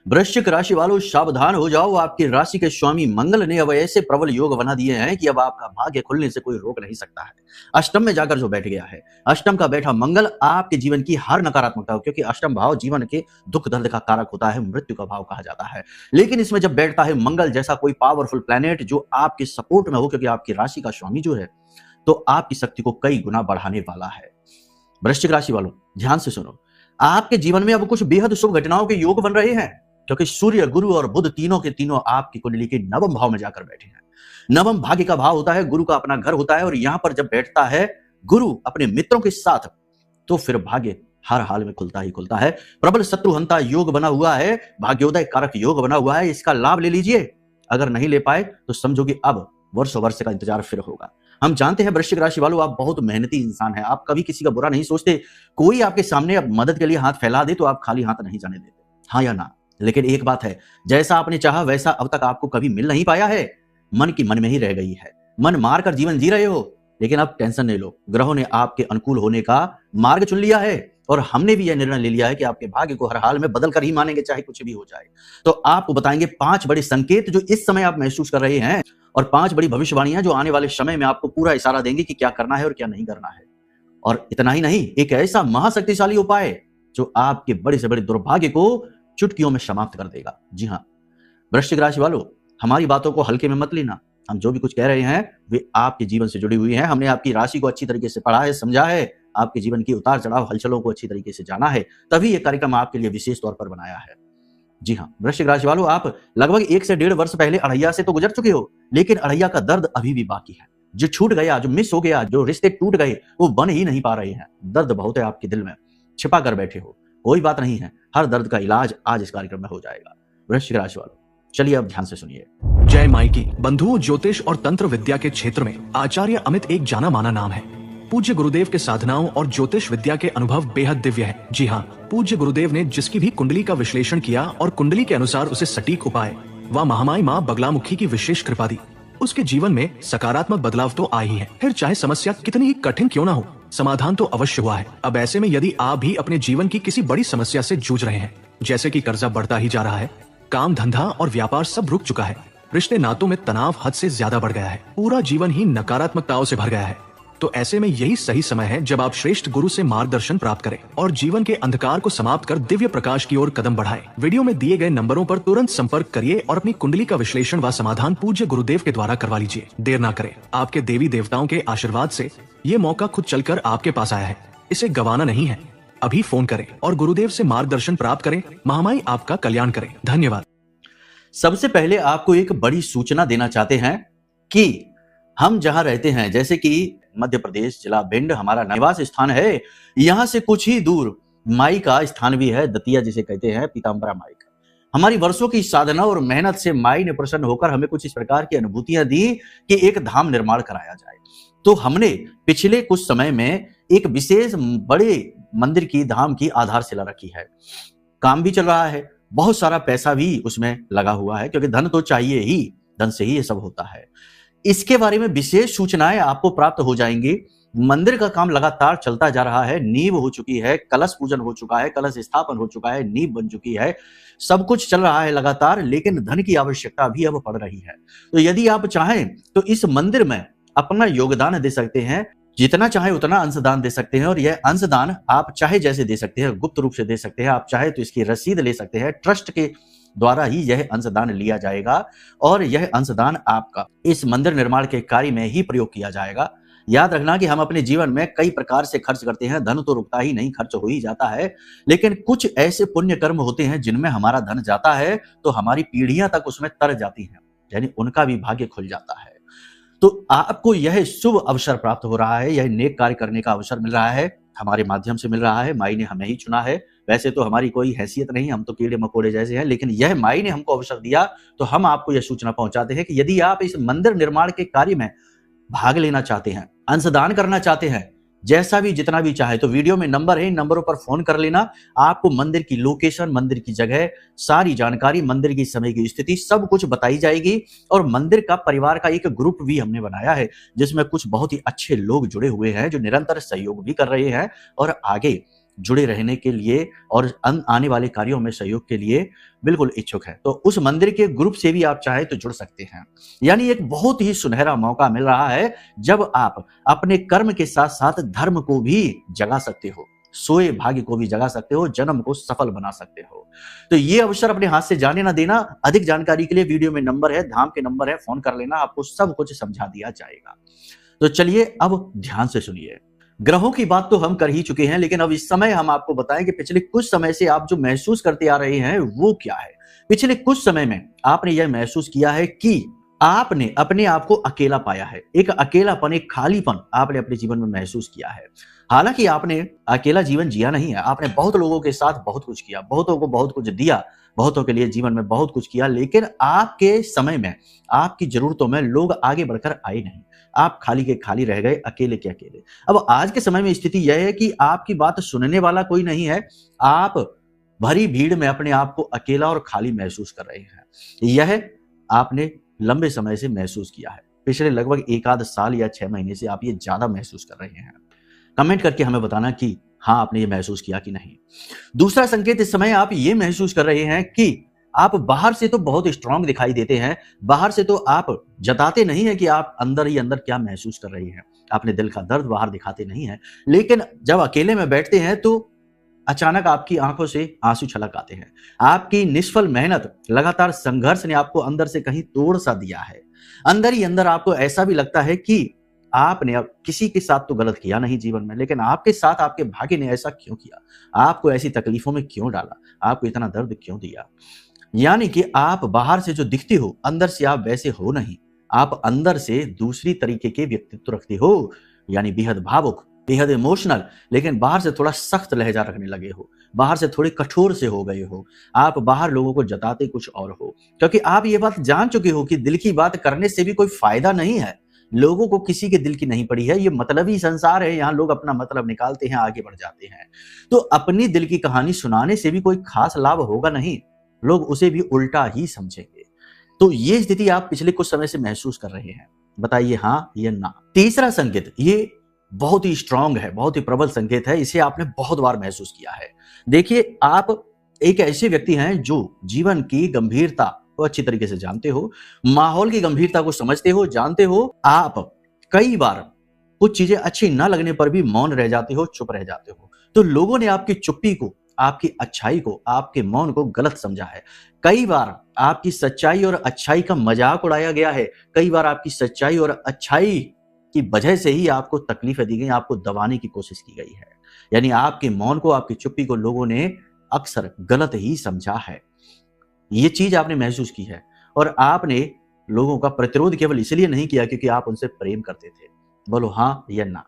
वृश्चिक राशि वालों सावधान हो जाओ, आपकी राशि के स्वामी मंगल ने अब ऐसे प्रबल योग बना दिए हैं कि अब आपका भाग्य खुलने से कोई रोक नहीं सकता है। अष्टम में जाकर जो बैठ गया है, अष्टम का बैठा मंगल आपके जीवन की हर नकारात्मकता, क्योंकि अष्टम भाव जीवन के दुख दर्द का कारक होता है, मृत्यु का भाव कहा जाता है। लेकिन इसमें जब बैठता है मंगल जैसा कोई पावरफुल प्लैनेट जो आपके सपोर्ट में हो, क्योंकि आपकी राशि का स्वामी जो है, तो आपकी शक्ति को कई गुना बढ़ाने वाला है। वृश्चिक राशि वालों ध्यान से सुनो, आपके जीवन में अब कुछ बेहद शुभ घटनाओं के योग बन रहे हैं, क्योंकि सूर्य, गुरु और बुध तीनों के तीनों आपकी कुंडली के नवम भाव में जाकर बैठे हैं। नवम भाग्य का भाव होता है, गुरु का अपना घर होता है, और यहां पर जब बैठता है गुरु अपने मित्रों के साथ, तो फिर भाग्य हर हाल में खुलता ही खुलता है। प्रबल शत्रुहंता योग बना हुआ है, भाग्योदय कारक योग बना हुआ है, इसका लाभ ले लीजिए। अगर नहीं ले पाए तो समझो कि अब वर्षों वर्ष का इंतजार फिर होगा। हम जानते हैं वृश्चिक राशि वालों, आप बहुत मेहनती इंसान हैं, आप कभी किसी का बुरा नहीं सोचते। कोई आपके सामने अब मदद के लिए हाथ फैला दे तो आप खाली हाथ नहीं जाने देते, हाँ या ना। लेकिन एक बात है, जैसा आपने चाहा वैसा अब तक आपको कभी मिल नहीं पाया है, मन की मन में ही रह गई है। मन मार कर जीवन जी रहे हो, लेकिन अब टेंशन नहीं लो, ग्रहों ने आपके अनुकूल होने का मार्ग चुन लिया है, और हमने भी यह निर्णय ले लिया है कि आपके भाग्य को हर हाल में बदल कर ही मानेंगे, चाहे कुछ भी हो जाए। तो आपको बताएंगे 5 बड़े संकेत जो इस समय आप महसूस कर रहे हैं, और 5 बड़ी भविष्यवाणियां जो आने वाले समय में आपको पूरा इशारा देंगी कि क्या करना है और क्या नहीं करना है। और इतना ही नहीं, एक ऐसा महाशक्तिशाली उपाय जो आपके बड़े से बड़े दुर्भाग्य को चुटकियों में समाप्त कर देगा। जी हाँ वृश्चिक राशि वालों, हमारी बातों को हल्के में मत लेना। हम जो भी कुछ कह रहे हैं वे आपके जीवन से जुड़ी हुई हैं। हमने आपकी राशि को अच्छी तरीके से पढ़ा है, समझा है, आपके जीवन की उतार चढ़ाव हलचलों को अच्छी तरीके से जाना है, तभी यह कार्यक्रम आपके लिए विशेष तौर पर बनाया है। जी हाँ वृश्चिक राशि वालों, आप लगभग 1 से 1.5 वर्ष पहले अड़ैया से तो गुजर चुके हो, लेकिन अड़ैया का दर्द अभी भी बाकी है। जो छूट गया, जो मिस हो गया, जो रिश्ते टूट गए, वो बन ही नहीं पा रहे हैं। दर्द बहुत है आपके दिल में, छिपा कर बैठे हो। कोई बात नहीं है, हर दर्द का इलाज आज इस कार्यक्रम में हो जाएगा। वृश्चिक राशि वालों चलिए अब ध्यान से सुनिए। जय माइकी बंधुओं, ज्योतिष और तंत्र विद्या के क्षेत्र में आचार्य अमित एक जाना माना नाम है। पूज्य गुरुदेव के साधनाओं और ज्योतिष विद्या के अनुभव बेहद दिव्य है। जी हाँ, पूज्य गुरुदेव ने जिसकी भी कुंडली का विश्लेषण किया और कुंडली के अनुसार उसे सटीक उपाय व महामाई माँ बगलामुखी की विशेष कृपा दी, उसके जीवन में सकारात्मक बदलाव तो आ ही है। फिर चाहे समस्या कितनी ही कठिन क्यों ना हो, समाधान तो अवश्य हुआ है। अब ऐसे में यदि आप भी अपने जीवन की किसी बड़ी समस्या से जूझ रहे हैं, जैसे कि कर्जा बढ़ता ही जा रहा है, काम धंधा और व्यापार सब रुक चुका है, रिश्ते नातों में तनाव हद से ज्यादा बढ़ गया है, पूरा जीवन ही नकारात्मकताओं से भर गया है, तो ऐसे में यही सही समय है जब आप श्रेष्ठ गुरु से मार्गदर्शन प्राप्त करें और जीवन के अंधकार को समाप्त कर दिव्य प्रकाश की ओर कदम बढ़ाएं। वीडियो में दिए गए नंबरों पर तुरंत संपर्क करिए और अपनी कुंडली का विश्लेषण व समाधान पूज्य गुरुदेव के द्वारा करवा लीजिए। देर ना करें, आपके देवी देवताओं के आशीर्वाद से ये मौका खुद चलकर आपके पास आया है, इसे गंवाना नहीं है। अभी फोन करें और गुरुदेव से मार्गदर्शन प्राप्त करें। महामाई आपका कल्याण करें। धन्यवाद। सबसे पहले आपको एक बड़ी सूचना देना चाहते हैं कि हम जहां रहते हैं, जैसे कि मध्य प्रदेश जिला भिंड हमारा निवास स्थान है, यहां से कुछ ही दूर माई का स्थान भी है, दतिया जिसे कहते हैं, पीताम्बरा माई का। हमारी वर्षों की साधना और मेहनत से माई ने प्रसन्न होकर हमें कुछ इस प्रकार की अनुभूतियां दी कि एक धाम निर्माण कराया जाए। तो हमने पिछले कुछ समय में एक विशेष बड़े मंदिर की धाम की आधारशिला रखी है। काम भी चल रहा है, बहुत सारा पैसा भी उसमें लगा हुआ है, क्योंकि धन तो चाहिए ही, धन से ही ये सब होता है। इसके बारे में विशेष सूचनाएं आपको प्राप्त हो जाएंगी। मंदिर का काम लगातार चलता जा रहा है, नींव हो चुकी है, कलश पूजन हो चुका है, कलश स्थापन हो चुका है, नींव बन चुकी है, सब कुछ चल रहा है लगातार, लेकिन धन की आवश्यकता भी अब पड़ रही है। तो यदि आप चाहें तो इस मंदिर में अपना योगदान दे सकते हैं, जितना चाहे उतना अंशदान दे सकते हैं, और यह अंशदान आप चाहे जैसे दे सकते हैं, गुप्त रूप से दे सकते हैं, आप चाहे तो इसकी रसीद ले सकते हैं। ट्रस्ट के द्वारा ही यह अंशदान लिया जाएगा और यह अंशदान आपका इस मंदिर निर्माण के कार्य में ही प्रयोग किया जाएगा। याद रखना कि हम अपने जीवन में कई प्रकार से खर्च करते हैं, धन तो रुकता ही नहीं, खर्च हो ही जाता है, लेकिन कुछ ऐसे पुण्य कर्म होते हैं जिनमें हमारा धन जाता है तो हमारी पीढ़ियां तक उसमें तर जाती हैं, यानी उनका भी भाग्य खुल जाता है। तो आपको यह शुभ अवसर प्राप्त हो रहा है, यह नेक कार्य करने का अवसर मिल रहा है, हमारे माध्यम से मिल रहा है। माई ने हमें ही चुना है, वैसे तो हमारी कोई हैसियत नहीं, हम तो कीड़े मकोड़े जैसे हैं, लेकिन यह माई ने हमको अवसर दिया, तो हम आपको यह सूचना पहुंचाते हैं कि यदि आप इस मंदिर निर्माण के कार्य में भाग लेना चाहते हैं, अंशदान करना चाहते हैं, जैसा भी जितना भी चाहे, तो वीडियो में नंबर है, इन नंबरों पर फोन कर लेना। आपको मंदिर की लोकेशन, मंदिर की जगह, सारी जानकारी, मंदिर की समय की स्थिति सब कुछ बताई जाएगी। और मंदिर का परिवार का एक ग्रुप भी हमने बनाया है, जिसमें कुछ बहुत ही अच्छे लोग जुड़े हुए हैं जो निरंतर सहयोग भी कर रहे हैं और आगे जुड़े रहने के लिए और आने वाले कार्यों में सहयोग के लिए बिल्कुल इच्छुक है, तो उस मंदिर के ग्रुप से भी आप चाहे तो जुड़ सकते हैं। यानी एक बहुत ही सुनहरा मौका मिल रहा है जब आप अपने कर्म के साथ साथ धर्म को भी जगा सकते हो, सोए भाग्य को भी जगा सकते हो, जन्म को सफल बना सकते हो। तो ये अवसर अपने हाथ से जाने ना देना। अधिक जानकारी के लिए वीडियो में नंबर है, धाम के नंबर है, फोन कर लेना, आपको सब कुछ समझा दिया जाएगा। तो चलिए अब ध्यान से सुनिए। ग्रहों की बात तो हम कर ही चुके हैं, लेकिन अब इस समय हम आपको बताएं कि पिछले कुछ समय से आप जो महसूस करते आ रहे हैं वो क्या है। पिछले कुछ समय में आपने यह महसूस किया है कि आपने अपने आप को अकेला पाया है, एक अकेलापन, एक खालीपन आपने अपने जीवन में महसूस किया है। हालांकि आपने अकेला जीवन जिया नहीं है, आपने बहुत लोगों के साथ बहुत कुछ किया, बहुतों को बहुत कुछ दिया, बहुतों के लिए जीवन में बहुत कुछ किया, लेकिन आपके समय में, आपकी जरूरतों में लोग आगे बढ़कर आए नहीं। आप खाली के खाली रह गए, अकेले के अकेले। अब आज के समय में स्थिति यह है कि आपकी बात सुनने वाला कोई नहीं है, आप भरी भीड़ में अपने आप को अकेला और खाली महसूस कर रहे हैं। यह आपने लंबे समय से महसूस किया है, पिछले लगभग एक आध साल या 6 महीने से आप ये ज्यादा महसूस कर रहे हैं। कमेंट करके हमें बताना कि हाँ आपने ये महसूस किया कि नहीं। दूसरा संकेत, इस समय आप ये महसूस कर रहे हैं कि आप बाहर से तो बहुत स्ट्रांग दिखाई देते हैं, बाहर से तो आप जताते नहीं है कि आप अंदर ही अंदर क्या महसूस कर रहे हैं, अपने दिल का दर्द बाहर दिखाते नहीं है, लेकिन जब अकेले में बैठते हैं तो अचानक आपकी आंखों से आंसू छलक आते हैं। आपकी निष्फल मेहनत, लगातार संघर्ष ने आपको अंदर से कहीं तोड़ सा दिया है। अंदर ही अंदर आपको ऐसा भी लगता है कि आपने अब किसी के साथ तो गलत किया नहीं जीवन में, लेकिन आपके साथ आपके भाग्य ने ऐसा क्यों किया, आपको ऐसी तकलीफों में क्यों डाला, आपको इतना दर्द क्यों दिया। यानी कि आप बाहर से जो दिखते हो, अंदर से आप वैसे हो नहीं, आप अंदर से दूसरी तरीके के व्यक्तित्व रखते हो, यानी बेहद भावुक, बेहद इमोशनल, लेकिन बाहर से थोड़ा सख्त लहजा रखने लगे हो, बाहर से थोड़े कठोर से हो गए हो। आप बाहर लोगों को जताते कुछ और हो, क्योंकि आप ये बात जान चुके हो कि दिल की बात करने से भी कोई फायदा नहीं है। लोगों को किसी के दिल की नहीं पड़ी है, ये मतलबी संसार है, यहाँ लोग अपना मतलब निकालते हैं, आगे बढ़ जाते हैं। तो अपनी दिल की कहानी सुनाने से भी कोई खास लाभ होगा नहीं, लोग उसे भी उल्टा ही समझेंगे। तो ये स्थिति आप पिछले कुछ समय से महसूस कर रहे हैं, बताइए हाँ या ना। तीसरा संकेत, ये बहुत ही स्ट्रांग है, बहुत ही प्रबल संकेत है, इसे आपने बहुत बार महसूस किया है। देखिए, आप एक ऐसे व्यक्ति हैं जो जीवन की गंभीरता को अच्छी तरीके से जानते हो, माहौल की गंभीरता को समझते हो, जानते हो। आप कई बार कुछ चीजें अच्छी ना लगने पर भी मौन रह जाते हो, चुप रह जाते हो। तो लोगों ने आपकी चुप्पी को, आपकी अच्छाई को, आपके मौन को गलत समझा है। कई बार आपकी सच्चाई और अच्छाई का मजाक उड़ाया गया है, कई बार आपकी सच्चाई और अच्छाई की वजह से ही आपको तकलीफें दी गई, आपको दबाने की कोशिश की गई है। यानी आपके मौन को, आपकी चुप्पी को लोगों ने अक्सर गलत ही समझा है। ये चीज आपने महसूस की है और आपने लोगों का प्रतिरोध केवल इसलिए नहीं किया क्योंकि आप उनसे प्रेम करते थे। बोलो हाँ या ना।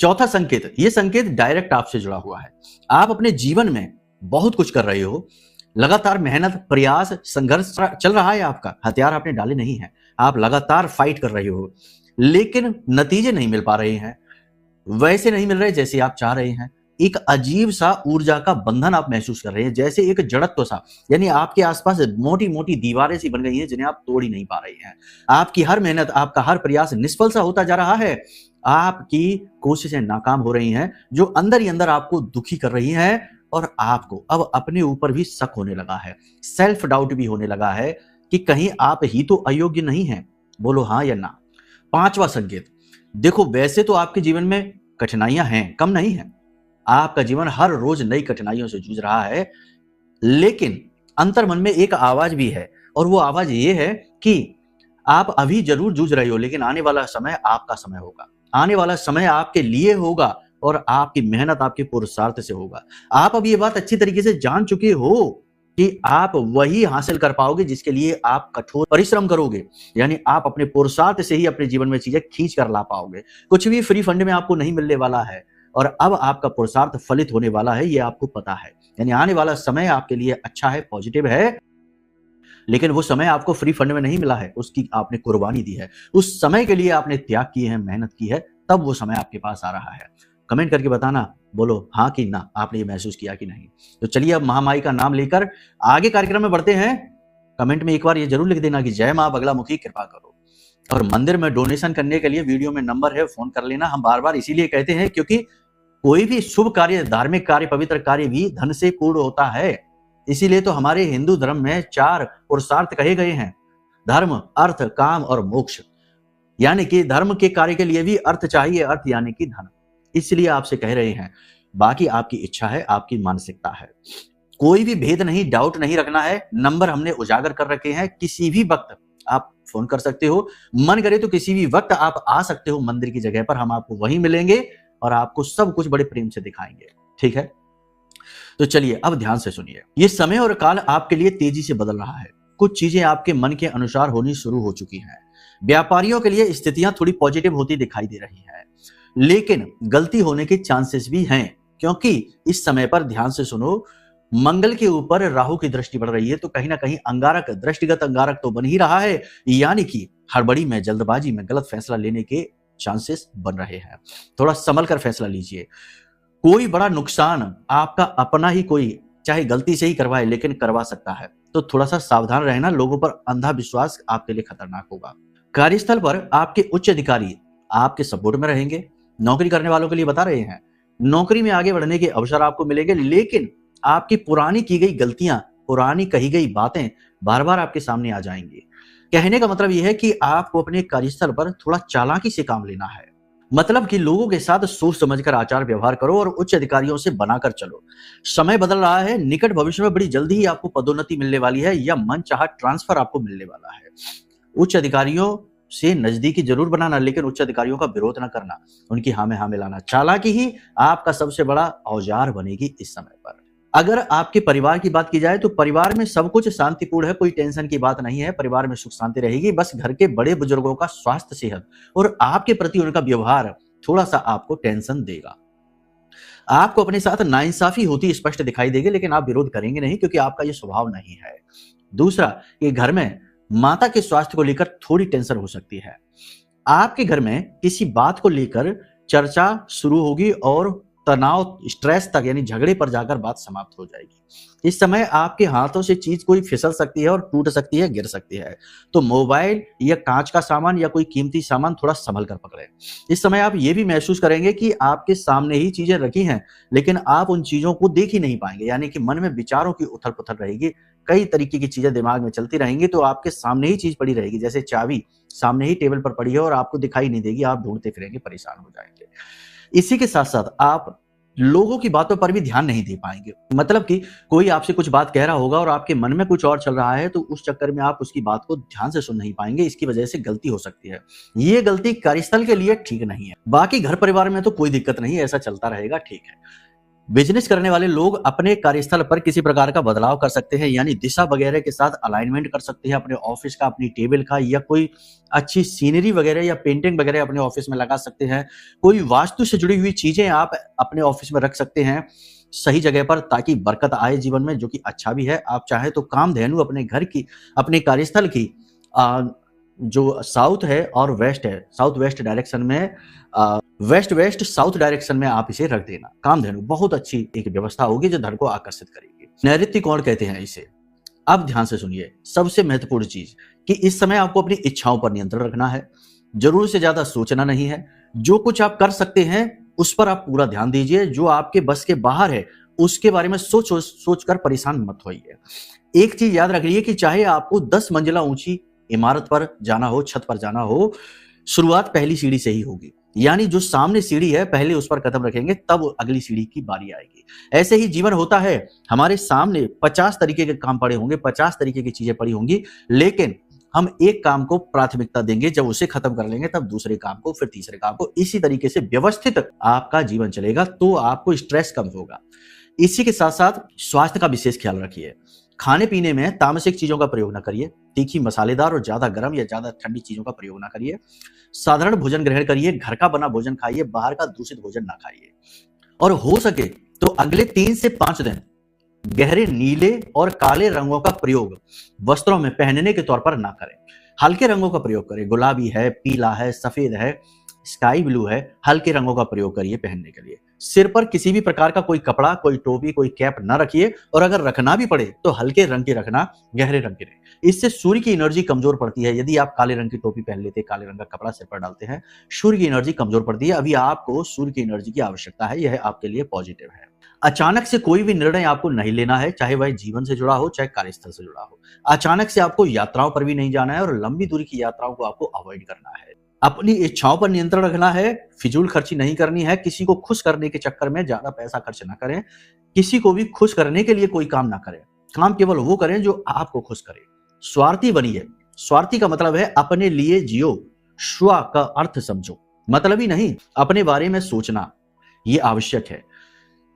चौथा संकेत, ये संकेत डायरेक्ट आपसे जुड़ा हुआ है। आप अपने जीवन में बहुत कुछ कर रहे हो, लगातार मेहनत, प्रयास, संघर्ष चल रहा है आपका, हथियार आपने डाले नहीं है, आप लगातार फाइट कर रहे हो, लेकिन नतीजे नहीं मिल पा रहे हैं, वैसे नहीं मिल रहे जैसे आप चाह रहे हैं। एक अजीब सा ऊर्जा का बंधन आप महसूस कर रहे हैं, जैसे एक जड़त्व सा, यानी आपके आसपास मोटी मोटी दीवारें सी बन गई हैं जिन्हें आप तोड़ ही नहीं पा रहे हैं। आपकी हर मेहनत, आपका हर प्रयास निष्फल सा होता जा रहा है, आपकी कोशिशें नाकाम हो रही हैं, जो अंदर ही अंदर आपको दुखी कर रही हैं और आपको अब अपने ऊपर भी शक होने लगा है, सेल्फ डाउट भी होने लगा है कि कहीं आप ही तो अयोग्य नहीं हैं। बोलो हाँ या ना। पांचवा संकेत, देखो वैसे तो आपके जीवन में कठिनाइयां हैं, कम नहीं है, आपका जीवन हर रोज नई कठिनाइयों से जूझ रहा है, लेकिन अंतर्मन में एक आवाज भी है और वो आवाज ये है कि आप अभी जरूर जूझ रहे हो, लेकिन आने वाला समय आपका समय होगा, आने वाला समय आपके लिए होगा और आपकी मेहनत आपके पुरुषार्थ से होगा। आप अब ये बात अच्छी तरीके से जान चुके हो कि आप वही हासिल कर पाओगे जिसके लिए आप कठोर परिश्रम करोगे, यानी आप अपने पुरुषार्थ से ही अपने जीवन में चीजें खींच कर ला पाओगे। कुछ भी फ्री फंड में आपको नहीं मिलने वाला है और अब आपका पुरुषार्थ फलित होने वाला है, ये आपको पता है। यानी आने वाला समय आपके लिए अच्छा है, पॉजिटिव है, लेकिन वो समय आपको फ्री फंड में नहीं मिला है, उसकी आपने कुर्बानी दी है, उस समय के लिए आपने त्याग किए हैं, मेहनत की है, तब वो समय आपके पास आ रहा है। कमेंट करके बताना, बोलो हाँ कि ना, आपने ये महसूस किया कि नहीं। तो चलिए अब महामाई का नाम लेकर आगे कार्यक्रम में बढ़ते हैं। कमेंट में एक बार ये जरूर लिख देना कि जय मां बगलामुखी कृपा करो। और मंदिर में डोनेशन करने के लिए वीडियो में नंबर है, फोन कर लेना। हम बार बार इसीलिए कहते हैं क्योंकि कोई भी शुभ कार्य, धार्मिक कार्य, पवित्र कार्य भी धन से पूर्ण होता है। इसीलिए तो हमारे हिंदू धर्म में 4 पुरुषार्थ कहे गए हैं, धर्म, अर्थ, काम और मोक्ष। यानी कि धर्म के कार्य के लिए भी अर्थ चाहिए, अर्थ यानी कि धन। इसलिए आपसे कह रहे हैं, बाकी आपकी इच्छा है, आपकी मानसिकता है। कोई भी भेद नहीं, डाउट नहीं रखना है। नंबर हमने उजागर कर रखे हैं, किसी भी वक्त आप फोन कर सकते हो, मन करे तो किसी भी वक्त आप आ सकते हो मंदिर की जगह पर, हम आपको वहीं मिलेंगे और आपको सब कुछ बड़े प्रेम से दिखाएंगे। ठीक है, तो चलिए अब ध्यान से सुनिए। ये समय और काल आपके लिए तेजी से बदल रहा है। कुछ चीजें आपके मन के अनुसार होनी शुरू हो चुकी हैं। व्यापारियों के लिए स्थितियां थोड़ी पॉजिटिव होती दिखाई दे रही हैं, लेकिन गलती होने के चांसेस भी हैं, क्योंकि इस समय पर ध्यान से सुनो, मंगल के ऊपर राहु की दृष्टि पड़ रही है, तो कहीं ना कहीं अंगारक, दृष्टिगत अंगारक तो बन ही रहा है, यानी कि हड़बड़ी में, जल्दबाजी में गलत फैसला लेने के चांसेस बन रहे हैं। थोड़ा संभल कर फैसला लीजिए। कोई बड़ा नुकसान आपका अपना ही कोई चाहे गलती से ही करवाए, लेकिन करवा सकता है, तो थोड़ा सा सावधान रहना। लोगों पर अंधा विश्वास आपके लिए खतरनाक होगा। कार्यस्थल पर आपके उच्च अधिकारी आपके सपोर्ट में रहेंगे। नौकरी करने वालों के लिए बता रहे हैं, नौकरी में आगे बढ़ने के अवसर आपको मिलेंगे, लेकिन आपकी पुरानी की गई गलतियां, पुरानी कही गई बातें बार बार आपके सामने आ जाएंगी। कहने का मतलब यह है कि आपको अपने कार्यस्थल पर थोड़ा चालाकी से काम लेना है। मतलब कि लोगों के साथ सोच समझकर आचार व्यवहार करो और उच्च अधिकारियों से बनाकर चलो। समय बदल रहा है, निकट भविष्य में बड़ी जल्दी ही आपको पदोन्नति मिलने वाली है या मनचाहा ट्रांसफर आपको मिलने वाला है। उच्च अधिकारियों से नजदीकी जरूर बनाना, लेकिन उच्च अधिकारियों का विरोध न करना, उनकी हाँ में हाँ मिलाना। चालाकी ही आपका सबसे बड़ा औजार बनेगी इस समय पर। अगर आपके परिवार की बात की जाए तो परिवार में सब कुछ शांतिपूर्ण है, कोई टेंशन की बात नहीं है, परिवार में सुख शांति रहेगी। बस घर के बड़े बुजुर्गों का स्वास्थ्य, सेहत और आपके प्रति उनका व्यवहार थोड़ा सा आपको टेंशन देगा। आपको अपने साथ नाइंसाफी होती स्पष्ट दिखाई देगी, लेकिन आप विरोध करेंगे नहीं, क्योंकि आपका यह स्वभाव नहीं है। दूसरा, कि घर में माता के स्वास्थ्य को लेकर थोड़ी टेंशन हो सकती है। आपके घर में किसी बात को लेकर चर्चा शुरू होगी और तनाव, स्ट्रेस तक यानी झगड़े पर जाकर बात समाप्त हो जाएगी। इस समय आपके हाथों से चीज कोई फिसल सकती है और टूट सकती है, गिर सकती है। तो मोबाइल या कांच का सामान या कोई कीमती सामान थोड़ा संभल कर पकड़े। इस समय आप ये भी महसूस करेंगे कि आपके सामने ही चीजें रखी हैं, लेकिन आप उन चीजों को देख ही नहीं पाएंगे, यानी कि मन में विचारों की उथल पुथल रहेगी। कई तरीके की चीजें दिमाग में चलती रहेंगी, तो आपके सामने ही चीज पड़ी रहेगी, जैसे चाबी सामने ही टेबल पर पड़ी है और आपको दिखाई नहीं देगी, आप ढूंढते फिरेंगे, परेशान हो जाएंगे। इसी के साथ साथ आप लोगों की बातों पर भी ध्यान नहीं दे पाएंगे। मतलब कि कोई आपसे कुछ बात कह रहा होगा और आपके मन में कुछ और चल रहा है, तो उस चक्कर में आप उसकी बात को ध्यान से सुन नहीं पाएंगे। इसकी वजह से गलती हो सकती है। ये गलती कार्यस्थल के लिए ठीक नहीं है। बाकी घर परिवार में तो कोई दिक्कत नहीं है, ऐसा चलता रहेगा, ठीक है। बिजनेस करने वाले लोग अपने कार्यस्थल पर किसी प्रकार का बदलाव कर सकते हैं, यानी दिशा वगैरह के साथ अलाइनमेंट कर सकते हैं अपने ऑफिस का, अपनी टेबल का, या कोई अच्छी सीनरी वगैरह या पेंटिंग वगैरह अपने ऑफिस में लगा सकते हैं। कोई वास्तु से जुड़ी हुई चीजें आप अपने ऑफिस में रख सकते हैं सही जगह पर, ताकि बरकत आए जीवन में, जो कि अच्छा भी है। आप चाहे तो कामधेनु अपने घर की, अपने कार्यस्थल की जो साउथ है और वेस्ट है, साउथ वेस्ट डायरेक्शन में, वेस्ट वेस्ट साउथ डायरेक्शन में आप इसे रख देना। कामधेनु बहुत अच्छी एक व्यवस्था होगी जो धन को आकर्षित करेगी। नैऋत्य कोण कहते हैं इसे। अब ध्यान से सुनिए, सबसे महत्वपूर्ण चीज कि इस समय आपको अपनी इच्छाओं पर नियंत्रण रखना है। जरूर से ज्यादा सोचना नहीं है। जो कुछ आप कर सकते हैं उस पर आप पूरा ध्यान दीजिए। जो आपके बस के बाहर है उसके बारे में सोच कर परेशान मत होइए। एक चीज याद रखिए कि चाहे आपको 10 मंजिला ऊंची इमारत पर जाना हो, छत पर जाना हो, शुरुआत पहली सीढ़ी से ही होगी। यानी जो सामने सीढ़ी है पहले उस पर कदम रखेंगे, तब अगली सीढ़ी की बारी आएगी। ऐसे ही जीवन होता है। हमारे सामने 50 तरीके के काम पड़े होंगे, 50 तरीके की चीजें पड़ी होंगी, लेकिन हम एक काम को प्राथमिकता देंगे। जब उसे खत्म कर लेंगे तब दूसरे काम को, फिर तीसरे काम को। इसी तरीके से व्यवस्थित आपका जीवन चलेगा, तो आपको स्ट्रेस कम होगा। इसी के साथ साथ स्वास्थ्य का विशेष ख्याल रखिए। खाने पीने में तामसिक चीजों का प्रयोग न करिए। तीखी, मसालेदार और ज्यादा गर्म या ज्यादा ठंडी चीजों का प्रयोग ना करिए। साधारण भोजन ग्रहण करिए। घर का बना भोजन खाइए, बाहर का दूषित भोजन ना खाइए। और हो सके तो अगले 3 से 5 दिन गहरे नीले और काले रंगों का प्रयोग वस्त्रों में पहनने के तौर पर ना करें। हल्के रंगों का प्रयोग करें। गुलाबी है, पीला है, सफेद है, स्काई ब्लू है, हल्के रंगों का प्रयोग करिए पहनने के लिए। सिर पर किसी भी प्रकार का कोई कपड़ा, कोई टोपी, कोई कैप ना रखिए, और अगर रखना भी पड़े तो हल्के रंग की रखना, गहरे रंग की नहीं। इससे सूर्य की एनर्जी कमजोर पड़ती है। यदि आप काले रंग की टोपी पहन लेते, काले रंग का कपड़ा सिर पर डालते हैं, सूर्य की एनर्जी कमजोर पड़ती है। अभी आपको सूर्य की एनर्जी की आवश्यकता है, यह आपके लिए पॉजिटिव है। अचानक से कोई भी निर्णय आपको नहीं लेना है, चाहे वह जीवन से जुड़ा हो, चाहे कार्यस्थल से जुड़ा हो। अचानक से आपको यात्राओं पर भी नहीं जाना है, और लंबी दूरी की यात्राओं को आपको अवॉइड करना है। अपनी इच्छाओं पर नियंत्रण रखना है, फिजूल खर्ची नहीं करनी है, किसी को खुश करने के चक्कर में ज्यादा पैसा खर्च ना करें, किसी को भी खुश करने के लिए कोई काम ना करें। काम केवल वो करें जो आपको खुश करे। स्वार्थी बनिए। स्वार्थी का मतलब है अपने लिए जियो, स्व का अर्थ समझो, मतलब ही नहीं, अपने बारे में सोचना, ये आवश्यक है।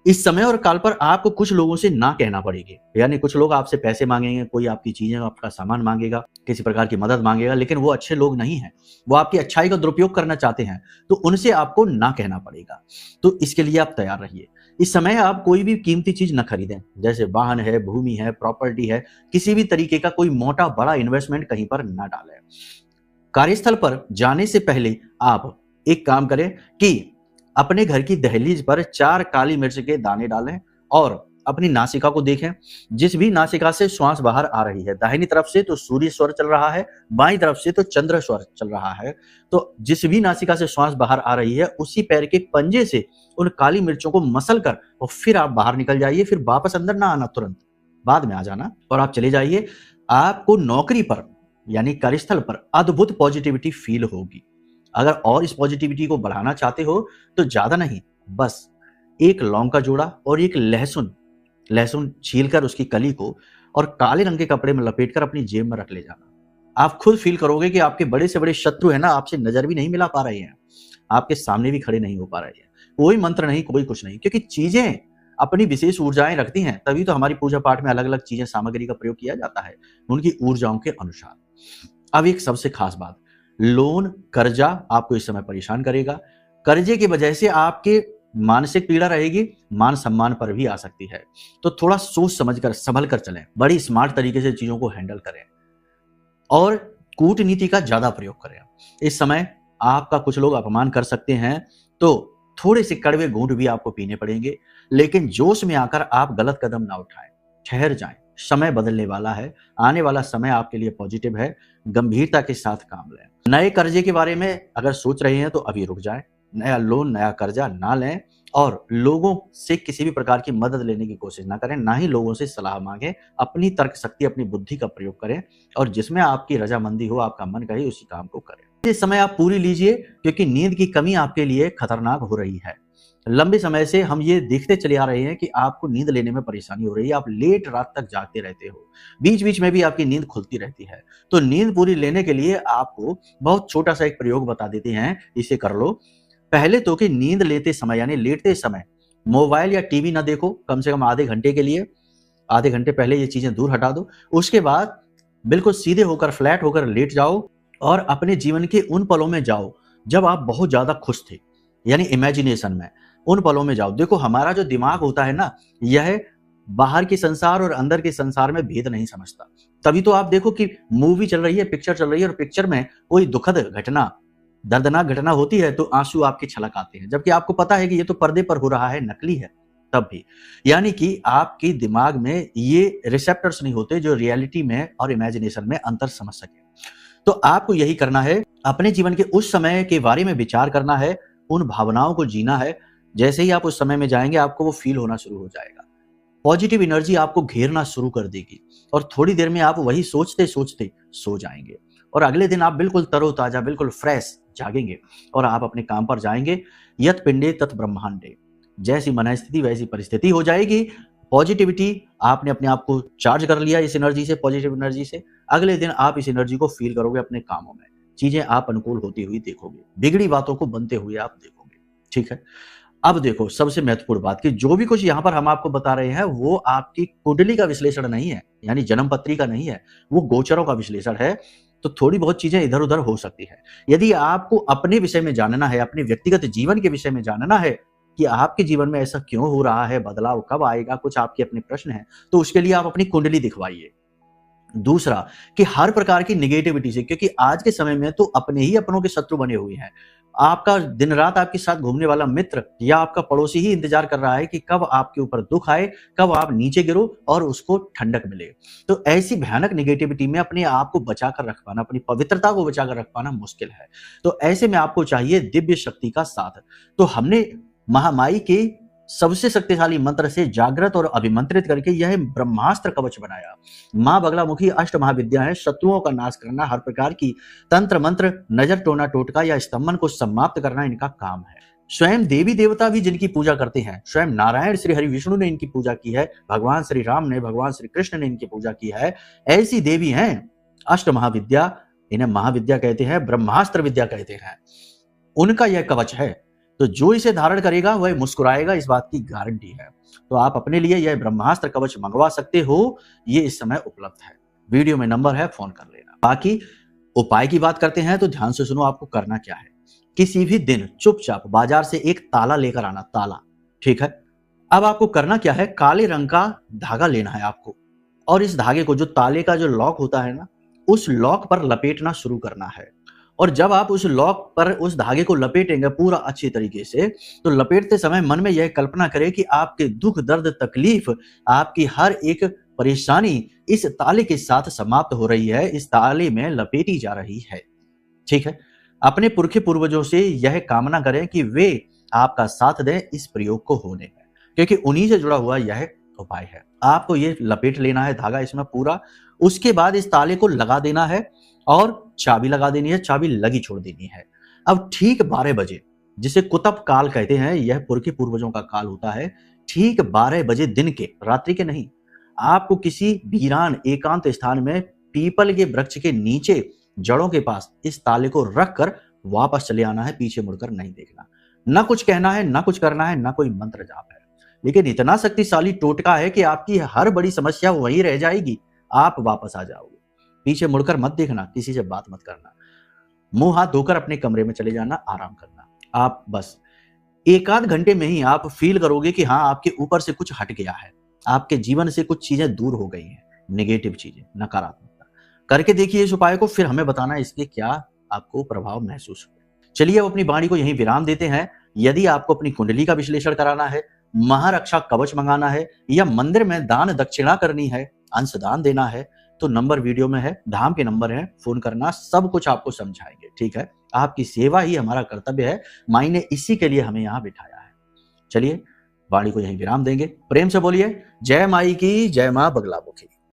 इस समय और काल पर आपको कुछ लोगों से ना कहना पड़ेगी, यानी कुछ लोग आपसे पैसे मांगेंगे, कोई आपकी चीजें, आपका सामान मांगेगा, किसी प्रकार की मदद मांगेगा, लेकिन वो अच्छे लोग नहीं हैं, वो आपकी अच्छाई का दुरुपयोग करना चाहते हैं, तो उनसे आपको ना कहना पड़ेगा। तो इसके लिए आप तैयार रहिए। इस समय आप कोई भी कीमती चीज न खरीदें, जैसे वाहन है, भूमि है, प्रॉपर्टी है, किसी भी तरीके का कोई मोटा बड़ा इन्वेस्टमेंट कहीं पर ना डालें। कार्यस्थल पर जाने से पहले आप एक काम करें कि अपने घर की दहलीज पर 4 काली मिर्च के दाने डालें और अपनी नासिका को देखें। जिस भी नासिका से श्वास बाहर आ रही है, दाहिनी तरफ से तो सूर्य स्वर चल रहा है, बाईं तरफ से तो चंद्र स्वर चल रहा है, तो जिस भी नासिका से श्वास बाहर आ रही है, उसी पैर के पंजे से उन काली मिर्चों को मसल कर और फिर आप बाहर निकल जाइए। फिर वापस अंदर ना आना, तुरंत बाद में आ जाना, और आप चले जाइए। आपको नौकरी पर यानी कार्यस्थल पर अद्भुत पॉजिटिविटी फील होगी। अगर और इस पॉजिटिविटी को बढ़ाना चाहते हो तो ज्यादा नहीं, बस एक लौंग का जोड़ा और एक लहसुन छीलकर उसकी कली को और काले रंग के कपड़े में लपेटकर अपनी जेब में रख ले जाना। आप खुद फील करोगे कि आपके बड़े से बड़े शत्रु है ना, आपसे नजर भी नहीं मिला पा रहे हैं, आपके सामने भी खड़े नहीं हो पा रहे हैं। कोई मंत्र नहीं, कोई कुछ नहीं, क्योंकि चीजें अपनी विशेष ऊर्जाएं रखती हैं, तभी तो हमारी पूजा पाठ में अलग अलग चीजें, सामग्री का प्रयोग किया जाता है उनकी ऊर्जाओं के अनुसार। अब एक सबसे खास बात, लोन, कर्जा आपको इस समय परेशान करेगा। कर्जे की वजह से आपके मानसिक पीड़ा रहेगी, मान सम्मान पर भी आ सकती है। तो थोड़ा सोच समझकर, संभल कर चलें, बड़ी स्मार्ट तरीके से चीजों को हैंडल करें और कूटनीति का ज्यादा प्रयोग करें। इस समय आपका कुछ लोग अपमान कर सकते हैं, तो थोड़े से कड़वे घूंट भी आपको पीने पड़ेंगे, लेकिन जोश में आकर आप गलत कदम ना उठाएं, ठहर जाएं। समय बदलने वाला है, आने वाला समय आपके लिए पॉजिटिव है, गंभीरता के साथ काम लें। नए कर्जे के बारे में अगर सोच रहे हैं तो अभी रुक जाएं, नया लोन, नया कर्जा ना लें, और लोगों से किसी भी प्रकार की मदद लेने की कोशिश ना करें, ना ही लोगों से सलाह मांगें। अपनी तर्क शक्ति, अपनी बुद्धि का प्रयोग करें, और जिसमें आपकी रजामंदी हो, आपका मन कहे, उसी काम को करें। ये समय आप पूरी लीजिए, क्योंकि नींद की कमी आपके लिए खतरनाक हो रही है। लंबे समय से हम ये देखते चले आ रहे हैं कि आपको नींद लेने में परेशानी हो रही है, आप लेट रात तक जागते रहते हो, बीच बीच में भी आपकी नींद खुलती रहती है। तो नींद पूरी लेने के लिए आपको बहुत छोटा सा एक प्रयोग बता देते हैं, इसे कर लो। पहले तो कि नींद लेते समय यानी लेटते समय मोबाइल या टीवी ना देखो, कम से कम आधे घंटे के लिए, आधे घंटे पहले ये चीजें दूर हटा दो। उसके बाद बिल्कुल सीधे होकर, फ्लैट होकर लेट जाओ और अपने जीवन के उन पलों में जाओ जब आप बहुत ज्यादा खुश थे, यानी इमेजिनेशन में, उन पलों में जाओ। देखो, हमारा जो दिमाग होता है ना, यह बाहर के संसार और अंदर के संसार में भेद नहीं समझता। तभी तो आप देखो कि मूवी चल रही है, पिक्चर चल रही है, और पिक्चर में कोई दुखद घटना, दर्दनाक घटना होती है तो आंसू आपके छलक आते हैं, जबकि आपको पता है कि ये तो पर्दे पर हो रहा है, नकली है। तब भी यानी कि आपके दिमाग में ये रिसेप्टर्स नहीं होते जो रियलिटी में और इमेजिनेशन में अंतर समझ सके। तो आपको यही करना है, अपने जीवन के उस समय के बारे में विचार करना है, उन भावनाओं को जीना है। जैसे ही आप उस समय में जाएंगे, आपको वो फील होना शुरू हो जाएगा, पॉजिटिव एनर्जी आपको घेरना शुरू कर देगी, और थोड़ी देर में आप वही सोचते सोचते सो जाएंगे, और अगले दिन आप बिल्कुल तरोताजा, बिल्कुल फ्रेश जागेंगे, और आप अपने काम पर जाएंगे। यत पिंडे तत् ब्रह्मांडे, जैसी मनस्थिति वैसी परिस्थिति हो जाएगी। पॉजिटिविटी, आपने अपने आप को चार्ज कर लिया इस एनर्जी से, पॉजिटिव एनर्जी से। अगले दिन आप इस एनर्जी को फील करोगे अपने कामों में, चीजें आप अनुकूल होती हुई देखोगे, बिगड़ी बातों को बनते हुए आप देखोगे। ठीक है, अब देखो सबसे महत्वपूर्ण बात कि जो भी कुछ यहाँ पर हम आपको बता रहे हैं वो आपकी कुंडली का विश्लेषण नहीं है, यानी जन्म पत्री का नहीं है, वो गोचरों का विश्लेषण है। तो थोड़ी बहुत चीजें इधर उधर हो सकती है। यदि आपको अपने विषय में जानना है, अपने व्यक्तिगत जीवन के विषय में जानना है कि आपके जीवन में ऐसा क्यों हो रहा है, बदलाव कब आएगा, कुछ आपके अपने प्रश्न हैं, तो उसके लिए आप अपनी कुंडली दिखवाइए। दूसरा कि हर प्रकार की नेगेटिविटी से, क्योंकि आज के समय में तो अपने ही अपनों के शत्रु बने हुए हैं। आपका दिन रात आपके साथ घूमने वाला मित्र या आपका पड़ोसी ही इंतजार कर रहा है कि कब आपके ऊपर दुख आए, कब आप नीचे गिरो और उसको ठंडक मिले। तो ऐसी भयानक नेगेटिविटी में अपने आप को बचा कर रख पाना, अपनी पवित्रता को बचा कर रख पाना मुश्किल है। तो ऐसे में आपको चाहिए दिव्य शक्ति का साथ। तो हमने महामाई के सबसे शक्तिशाली मंत्र से जागृत और अभिमंत्रित करके यह ब्रह्मास्त्र कवच बनाया। मां बगलामुखी अष्ट महाविद्या है, शत्रुओं का नाश करना, हर प्रकार की तंत्र मंत्र, नजर टोना टोटका या स्तंभन को समाप्त करना इनका काम है। स्वयं देवी देवता भी जिनकी पूजा करते हैं, स्वयं नारायण श्री हरि विष्णु ने इनकी पूजा की है, भगवान श्री राम ने, भगवान श्री कृष्ण ने इनकी पूजा की है। ऐसी देवी हैं अष्ट महाविद्या, इन्हें महाविद्या कहते हैं, ब्रह्मास्त्र विद्या कहते हैं। उनका यह कवच है, तो जो इसे धारण करेगा वह मुस्कुराएगा, इस बात की गारंटी है। तो आप अपने लिए यह ब्रह्मास्त्र कवच मंगवा सकते हो, ये इस समय उपलब्ध है। वीडियो में नंबर है, फोन कर लेना। बाकी उपाय की बात करते हैं तो ध्यान से सुनो, आपको करना क्या है। किसी भी दिन चुपचाप बाजार से एक ताला लेकर आना, ताला, ठीक है। अब आपको करना क्या है, काले रंग का धागा लेना है आपको, और इस धागे को, जो ताले का जो लॉक होता है ना, उस लॉक पर लपेटना शुरू करना है। और जब आप उस लॉक पर उस धागे को लपेटेंगे पूरा अच्छी तरीके से, तो लपेटते समय मन में यह कल्पना करें कि आपके दुख, दर्द, तकलीफ, आपकी हर एक परेशानी इस ताले के साथ समाप्त हो रही है, इस ताले में लपेटी जा रही है, ठीक है। अपने पुरखे पूर्वजों से यह कामना करें कि वे आपका साथ दें इस प्रयोग को होने में, क्योंकि उन्हीं से जुड़ा हुआ यह उपाय है। आपको ये लपेट लेना है धागा इसमें पूरा, उसके बाद इस ताले को लगा देना है और चाबी लगा देनी है, चाबी लगी छोड़ देनी है। अब ठीक 12 बजे, जिसे कुतब काल कहते हैं, यह पुरखे पूर्वजों का काल होता है, ठीक 12 बजे दिन के, रात्रि के नहीं, आपको किसी वीरान एकांत स्थान में पीपल के वृक्ष के नीचे जड़ों के पास इस ताले को रखकर वापस चले आना है, पीछे मुड़कर नहीं देखना। ना कुछ कहना है, ना कुछ करना है, ना कोई मंत्र जाप है, लेकिन इतना शक्तिशाली टोटका है कि आपकी हर बड़ी समस्या वहीं रह जाएगी, आप वापस आ जाओगे। पीछे मुड़कर मत देखना, किसी से बात मत करना, मुंह हाथ धोकर अपने कमरे में चले जाना, आराम करना। आप बस 1 आध घंटे में ही आप फील करोगे कि हाँ, आपके ऊपर से कुछ हट गया है, आपके जीवन से कुछ चीजें दूर हो गई हैं, नेगेटिव चीजें, नकारात्मकता। करके देखिए इस उपाय को, फिर हमें बताना इसके क्या आपको प्रभाव महसूस हुए। चलिए अब अपनी वाणी को यहीं विराम देते हैं। यदि आपको अपनी कुंडली का विश्लेषण कराना है, महारक्षा कवच मंगाना है, या मंदिर में दान दक्षिणा करनी है, अंशदान देना है, तो नंबर वीडियो में है, धाम के नंबर है, फोन करना, सब कुछ आपको समझाएंगे, ठीक है। आपकी सेवा ही हमारा कर्तव्य है, माई ने इसी के लिए हमें यहाँ बिठाया है। चलिए वाणी को यहीं विराम देंगे। प्रेम से बोलिए जय माई की, जय मां बगलामुखी।